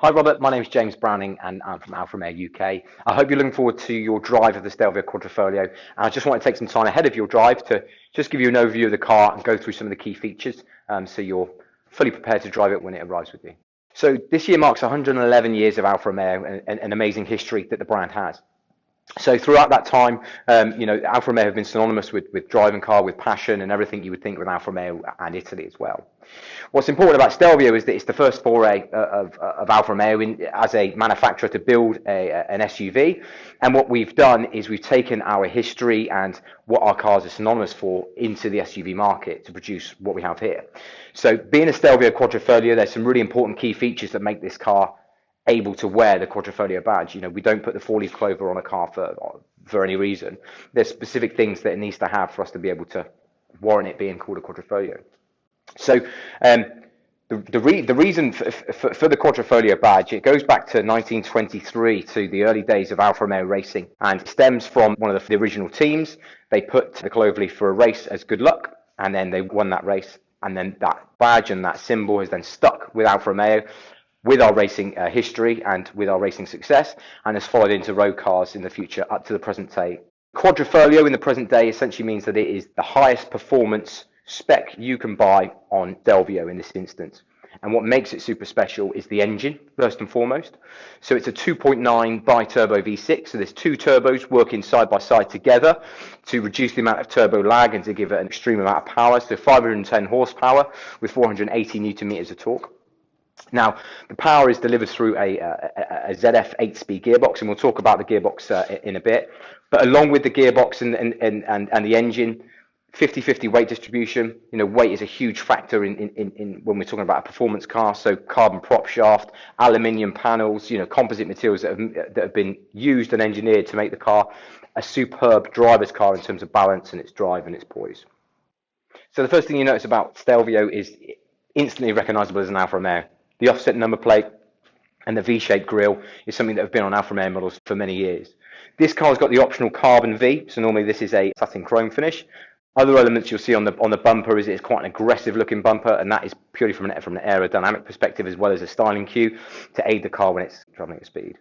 Hi Robert, my name is James Browning and I'm from Alfa Romeo UK. I hope you're looking forward to your drive of the Stelvio Quadrifoglio. And I just want to take some time ahead of your drive to just give you an overview of the car and go through some of the key features so you're fully prepared to drive it when it arrives with you. So this year marks 111 years of Alfa Romeo and an amazing history that the brand has. So throughout that time, Alfa Romeo have been synonymous with driving car, with passion and everything you would think with Alfa Romeo and Italy as well. What's important about Stelvio is that it's the first foray of Alfa Romeo as a manufacturer to build an SUV. And what we've done is we've taken our history and what our cars are synonymous for into the SUV market to produce what we have here. So being a Stelvio Quadrifoglio, there's some really important key features that make this car able to wear the Quadrifoglio badge. We don't put the four-leaf clover on a car for any reason. There's specific things that it needs to have for us to be able to warrant it being called a Quadrifoglio. So the reason for the Quadrifoglio badge, it goes back to 1923, to the early days of Alfa Romeo racing, and it stems from one of the original teams. They put the clover leaf for a race as good luck, and then they won that race, and then that badge and that symbol has then stuck with Alfa Romeo, with our racing history and with our racing success, and has followed into road cars in the future up to the present day. Quadrifoglio in the present day essentially means that it is the highest performance spec you can buy on Stelvio in this instance. And what makes it super special is the engine, first and foremost. So it's a 2.9 bi-turbo V6, so there's two turbos working side by side together to reduce the amount of turbo lag and to give it an extreme amount of power. So 510 horsepower with 480 newton meters of torque. Now, the power is delivered through a ZF 8-speed gearbox, and we'll talk about the gearbox in a bit. But along with the gearbox and the engine, 50-50 weight distribution. Weight is a huge factor in when we're talking about a performance car. So carbon prop shaft, aluminium panels, composite materials that have been used and engineered to make the car a superb driver's car in terms of balance and its drive and its poise. So the first thing you notice about Stelvio is instantly recognizable as an Alfa Romeo. The offset number plate and the V-shaped grille is something that have been on Alfa Romeo models for many years. This car's got the optional carbon V, so normally this is a satin chrome finish. Other elements you'll see on the bumper is it's quite an aggressive looking bumper, and that is purely from an aerodynamic perspective as well as a styling cue to aid the car when it's traveling at speed.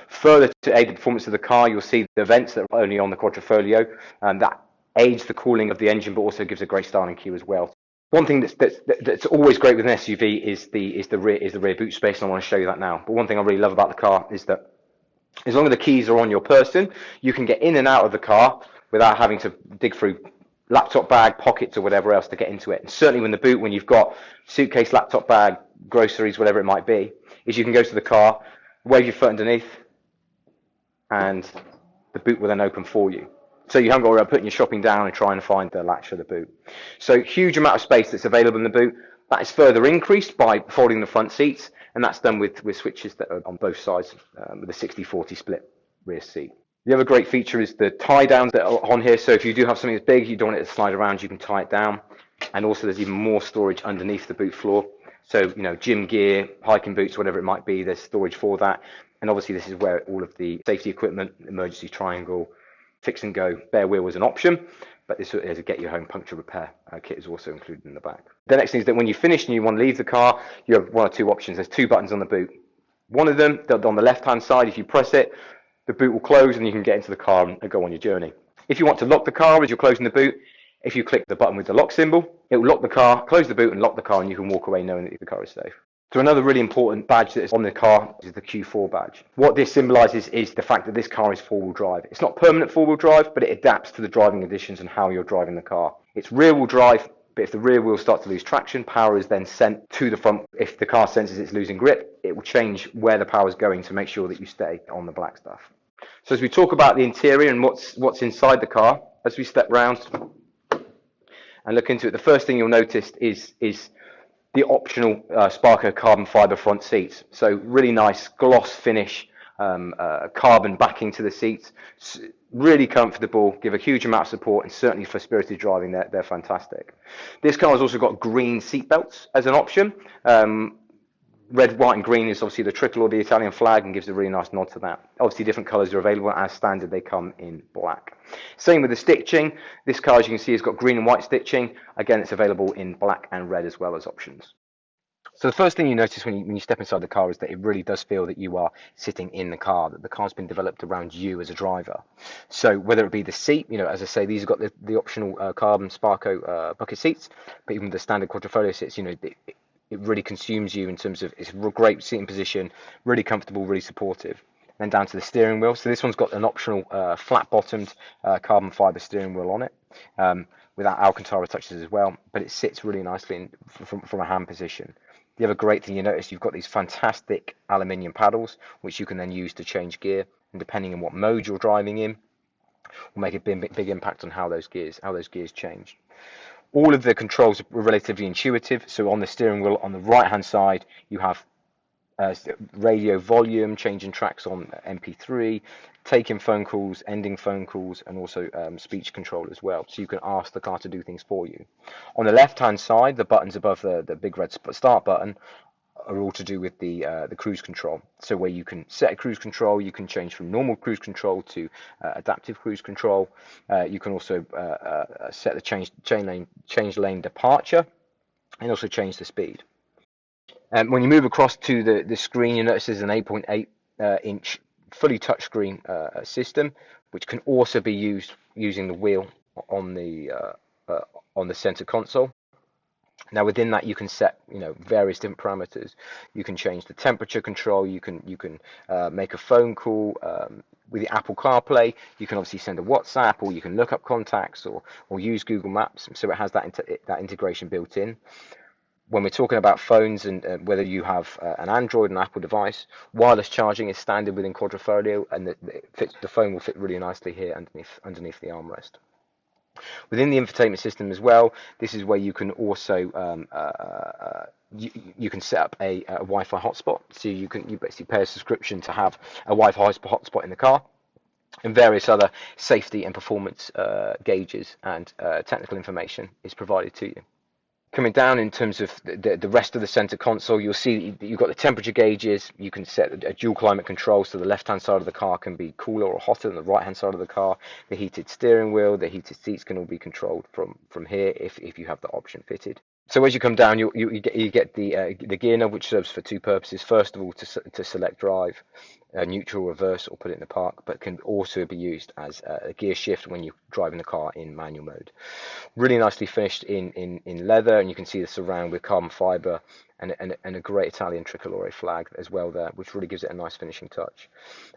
Further to aid the performance of the car, you'll see the vents that are only on the Quadrifoglio, and that aids the cooling of the engine but also gives a great styling cue as well. One thing that's always great with an SUV is the rear boot space, and I want to show you that now. But one thing I really love about the car is that as long as the keys are on your person, you can get in and out of the car without having to dig through laptop bag, pockets, or whatever else to get into it. And certainly when you've got suitcase, laptop bag, groceries, whatever it might be, is you can go to the car, wave your foot underneath, and the boot will then open for you. So you haven't got to worry about putting your shopping down and trying to find the latch for the boot. So huge amount of space that's available in the boot. That is further increased by folding the front seats, and that's done with switches that are on both sides with a 60-40 split rear seat. The other great feature is the tie downs that are on here. So if you do have something that's big, you don't want it to slide around, you can tie it down. And also there's even more storage underneath the boot floor. So, gym gear, hiking boots, whatever it might be, there's storage for that. And obviously this is where all of the safety equipment, emergency triangle, fix and go, bare wheel is an option, but this is a get you home puncture repair kit is also included in the back. The next thing is that when you finish and you want to leave the car, you have one or two options. There's two buttons on the boot. One of them, on the left hand side, if you press it, the boot will close and you can get into the car and go on your journey. If you want to lock the car as you're closing the boot, if you click the button with the lock symbol, it will lock the car, close the boot and lock the car, and you can walk away knowing that the car is safe. So another really important badge that is on the car is the Q4 badge. What this symbolises is the fact that this car is four-wheel drive. It's not permanent four-wheel drive, but it adapts to the driving conditions and how you're driving the car. It's rear-wheel drive, but if the rear wheel starts to lose traction, power is then sent to the front. If the car senses it's losing grip, it will change where the power is going to make sure that you stay on the black stuff. So as we talk about the interior and what's inside the car, as we step round and look into it, the first thing you'll notice is the optional Sparco carbon fibre front seats. So really nice gloss finish, carbon backing to the seats. Really comfortable, give a huge amount of support, and certainly for spirited driving, they're fantastic. This car has also got green seat belts as an option. Red, white and green is obviously the tricolor, the Italian flag, and gives a really nice nod to that. Obviously different colours are available. As standard, they come in black. Same with the stitching. This car, as you can see, has got green and white stitching. Again, it's available in black and red as well as options. So the first thing you notice when you step inside the car is that it really does feel that you are sitting in the car, that the car's been developed around you as a driver. So whether it be the seat, as I say, these have got the optional carbon Sparco bucket seats, but even the standard Quadrifoglio seats, it really consumes you in terms of it's a great seating position, really comfortable, really supportive. Then down to the steering wheel. So this one's got an optional flat-bottomed carbon fiber steering wheel on it, without Alcantara touches as well, but it sits really nicely from a hand position. The other great thing you notice, you've got these fantastic aluminium paddles, which you can then use to change gear, and depending on what mode you're driving in, will make a big impact on how those gears change. All of the controls are relatively intuitive. So on the steering wheel, on the right hand side, you have radio volume, changing tracks on MP3, taking phone calls, ending phone calls, and also speech control as well. So you can ask the car to do things for you. On the left-hand side, the buttons above the big red start button are all to do with the cruise control. So where you can set a cruise control, you can change from normal cruise control to adaptive cruise control. You can also set the change lane departure, and also change the speed. When you move across to the screen, you notice there's an 8.8 inch fully touchscreen system, which can also be used using the wheel on the center console. Now within that you can set various different parameters. You can change the temperature control. You can make a phone call with the Apple CarPlay. You can obviously send a WhatsApp, or you can look up contacts, or use Google Maps. So it has that integration built in. When we're talking about phones and whether you have an Android and Apple device, wireless charging is standard within Quadrifoglio, and the phone will fit really nicely here underneath the armrest. Within the infotainment system as well, this is where you can also you can set up a Wi-Fi hotspot. So you basically pay a subscription to have a Wi-Fi hotspot in the car, and various other safety and performance gauges and technical information is provided to you. Coming down in terms of the rest of the center console, you'll see that you've got the temperature gauges. You can set a dual climate control, so the left-hand side of the car can be cooler or hotter than the right-hand side of the car. The heated steering wheel, the heated seats can all be controlled from here if you have the option fitted. So as you come down, you get the gear knob, which serves for two purposes. First of all, to select drive, neutral, reverse, or put it in the park, but can also be used as a gear shift when you're driving the car in manual mode. Really nicely finished in leather, and you can see the surround with carbon fiber and a great Italian tricolore flag as well there, which really gives it a nice finishing touch.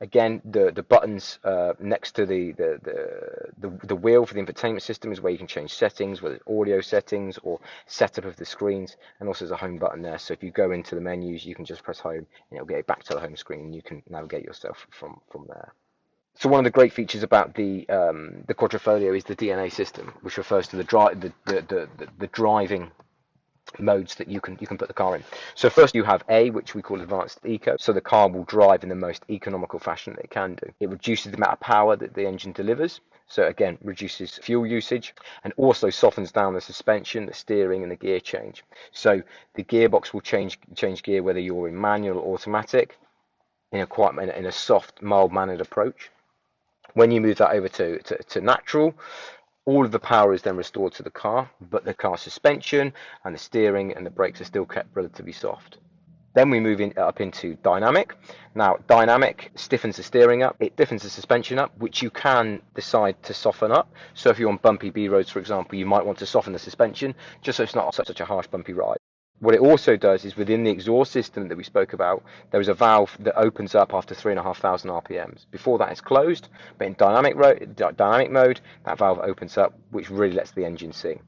Again, the buttons next to the wheel for the infotainment system is where you can change settings, whether it's audio settings or setup of the screens, and also there's a home button there. So if you go into the menus, you can just press home, and it'll get you back to the home screen, and you can navigate yourself from there. So one of the great features about the Quadrifoglio is the DNA system, which refers to the driving modes that you can put the car in. So first you have A, which we call advanced eco. So the car will drive in the most economical fashion that it can do. It reduces the amount of power that the engine delivers. So again, reduces fuel usage, and also softens down the suspension, the steering, and the gear change. So the gearbox will change gear whether you're in manual or automatic in a soft, mild-mannered approach. When you move that over to natural, all of the power is then restored to the car, but the car suspension and the steering and the brakes are still kept relatively soft. Then we move up into dynamic. Now, dynamic stiffens the steering up, it stiffens the suspension up, which you can decide to soften up. So if you're on bumpy B roads, for example, you might want to soften the suspension, just so it's not such a harsh, bumpy ride. What it also does is within the exhaust system that we spoke about, there is a valve that opens up after 3,500 RPMs. Before that, it's closed, but in dynamic mode, that valve opens up, which really lets the engine sing.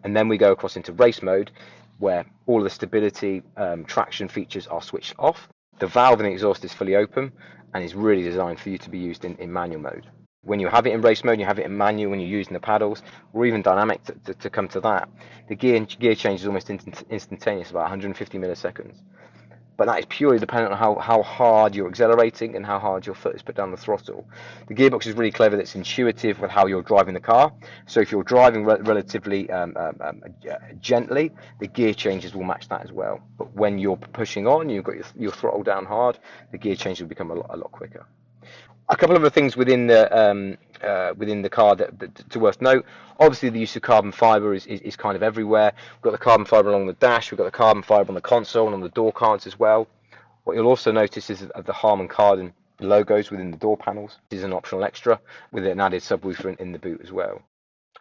And then we go across into race mode, where all the stability, traction features are switched off. The valve in the exhaust is fully open and is really designed for you to be used in manual mode. When you have it in race mode, you have it in manual when you're using the paddles, or even dynamic to come to that. The gear change is almost instantaneous, about 150 milliseconds. But that is purely dependent on how hard you're accelerating and how hard your foot is put down the throttle. The gearbox is really clever, that's intuitive with how you're driving the car. So if you're driving relatively gently, the gear changes will match that as well. But when you're pushing on, you've got your throttle down hard, the gear change will become a lot quicker. A couple of other things within the car that to worth note. Obviously, the use of carbon fiber is kind of everywhere. We've got the carbon fiber along the dash. We've got the carbon fiber on the console and on the door cards as well. What you'll also notice is the Harman Kardon logos within the door panels. This is an optional extra with an added subwoofer in the boot as well.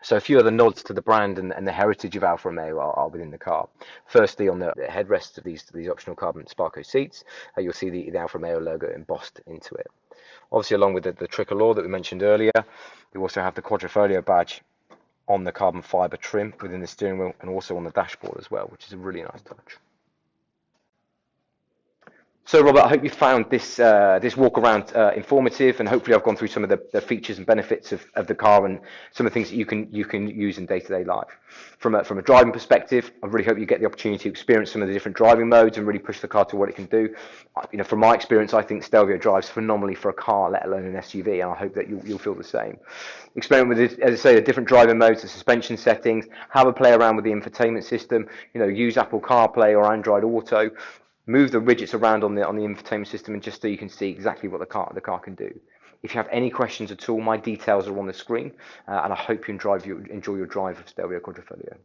So a few other nods to the brand and the heritage of Alfa Romeo are within the car. Firstly, on the headrests of these optional carbon Sparco seats, you'll see the Alfa Romeo logo embossed into it. Obviously, along with the tricolor that we mentioned earlier, you also have the Quadrifoglio badge on the carbon fiber trim within the steering wheel and also on the dashboard as well, which is a really nice touch. So, Robert, I hope you found this walk around informative, and hopefully I've gone through some of the features and benefits of the car and some of the things that you can use in day-to-day life. From a driving perspective, I really hope you get the opportunity to experience some of the different driving modes and really push the car to what it can do. You know, from my experience, I think Stelvio drives phenomenally for a car, let alone an SUV, and I hope that you'll feel the same. Experiment with, as I say, the different driving modes, the suspension settings, have a play around with the infotainment system. You know, use Apple CarPlay or Android Auto. Move the widgets around on the infotainment system, and just so you can see exactly what the car can do. If you have any questions at all, my details are on the screen, and I hope you enjoy your drive of Stelvio Quadrifoglio.